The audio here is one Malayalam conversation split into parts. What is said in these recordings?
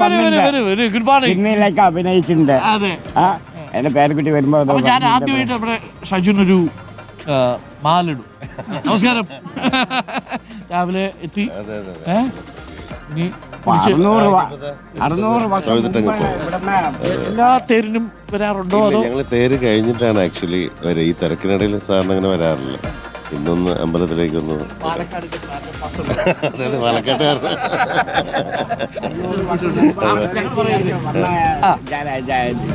Good morning. സിനിമയിലേക്ക് അഭിനയിച്ചിട്ടുണ്ട്. അതെ, എന്റെ പേരക്കുട്ടി വരുമ്പോ അപ്പൊ ഞാൻ ആദ്യമായിട്ട് നമ്മുടെ ഷജുനൊരു മാലിടും. നമസ്കാരം. രാവിലെ എത്തി. ഇനി 600 എല്ലാ തേരിനും വരാറുണ്ടോ അതോ? ഞങ്ങള് തേര് കഴിഞ്ഞിട്ടാണ് ആക്ച്വലി വരെ. ഈ തിരക്കിനിടയിൽ സാറിന് അങ്ങനെ വരാറില്ല. ഇന്നൊന്ന് അമ്പലത്തിലേക്കൊന്ന് പാലക്കാട്ടുകാർ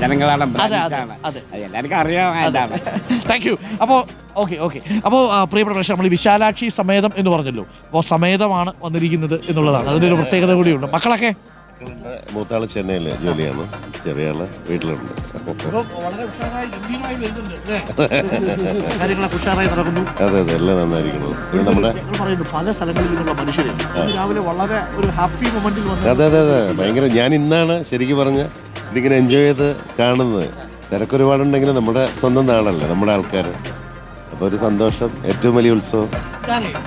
ജനങ്ങളാണ്, എല്ലാവർക്കും അറിയാം. Thank you. അപ്പോ അപ്പോ പ്രിയപ്പെട്ട പ്രശ്നം, നമ്മൾ ഈ വിശാലാക്ഷി സമേതം എന്ന് പറഞ്ഞല്ലോ, അപ്പോൾ സമേതമാണ് വന്നിരിക്കുന്നത് എന്നുള്ളതാണ്. അതിനൊരു പ്രത്യേകത കൂടിയുണ്ട്. മക്കളൊക്കെ മൂത്താള് ചെന്നൈയില് ജോലിയാണ്, ചെറിയ ആള് വീട്ടിലുണ്ട്. അതെ അതെ, എല്ലാം നന്നായിരിക്കുന്നു. നമ്മുടെ പല സ്ഥലങ്ങളിൽ നിന്നുള്ള മനുഷ്യരെ രാവിലെ വളരെ ഒരു ഹാപ്പി മൊമെന്റിൽ വന്നു. അതെ അതെ അതെ, ഭയങ്കര. ഞാൻ ഇന്നാണ് ശരിക്കും പറഞ്ഞ ഇതിങ്ങനെ എൻജോയ് ചെയ്ത് കാണുന്നത്. തിരക്കൊരുപാടുണ്ടെങ്കിലും നമ്മുടെ സ്വന്തം നാടല്ലേ, നമ്മുടെ ആൾക്കാർ. അപ്പൊ ഒരു സന്തോഷം, ഏറ്റവും വലിയ ഉത്സവം.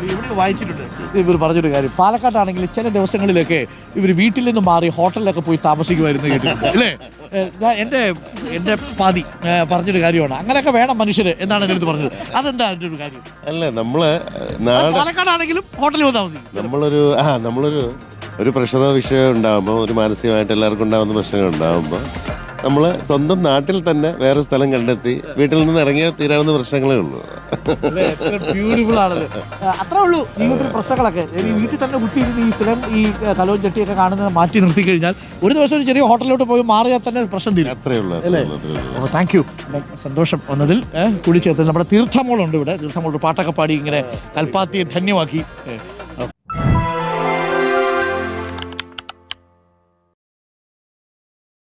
ഇവിടെ വായിച്ചിട്ടുണ്ട് ഇവർ പറഞ്ഞൊരു കാര്യം, പാലക്കാട്ടാണെങ്കിൽ ചില ദിവസങ്ങളിലൊക്കെ ഇവർ വീട്ടിൽ നിന്ന് മാറി ഹോട്ടലിലൊക്കെ പോയി താമസിക്കുമായിരുന്നു കേട്ടിട്ടുണ്ട് അല്ലേ? എന്റെ പാതി പറഞ്ഞൊരു കാര്യമാണ്. അങ്ങനെയൊക്കെ വേണം മനുഷ്യര് എന്നാണ് എൻ്റെ അടുത്ത് പറഞ്ഞത്. അതെന്താ അതിന്റെ ഒരു കാര്യം? അല്ല, നമ്മള് നാട് പാലക്കാടാണെങ്കിലും ഹോട്ടലിൽ പോയി താമസിക്കും. നമ്മളൊരു പ്രഷറോ വിഷയമോ ഉണ്ടാകുമ്പോൾ, ഒരു മാനസികമായിട്ട് എല്ലാവർക്കും ഉണ്ടാകുന്ന പ്രശ്നങ്ങൾ ഉണ്ടാകുമ്പോൾ നമ്മൾ സ്വന്തം നാട്ടിൽ തന്നെ വേറെ സ്ഥലം കണ്ടെത്തി വീട്ടിൽ നിന്ന് ഇറങ്ങിയാൽ തീരാവുന്ന പ്രശ്നങ്ങളേ ഉള്ളൂ. ബ്യൂട്ടിഫുൾ ആണത്. അത്രേ ഉള്ളൂ ജീവിതത്തിൽ പ്രശ്നങ്ങളൊക്കെ. വീട്ടിൽ തന്നെ കുട്ടിയിരുന്ന് ഈ ഫിലിം, ഈ കലവും ചട്ടിയൊക്കെ കാണുന്നത് മാറ്റി നിർത്തി കഴിഞ്ഞാൽ ഒരു ദിവസം ഒരു ചെറിയ ഹോട്ടലിലോട്ട് പോയി മാറിയാൽ തന്നെ പ്രശ്നം തീരും. അത്രേ ഉള്ളൂ. Thank you. സന്തോഷം വന്നതിൽ കൂടി ചേർത്ത്. നമ്മുടെ തീർത്ഥമോളുണ്ട് ഇവിടെ. തീർത്ഥമോൾ പാട്ടൊക്കെ പാടി ഇങ്ങനെ കൽപ്പാത്തിയെ ധന്യമാക്കി.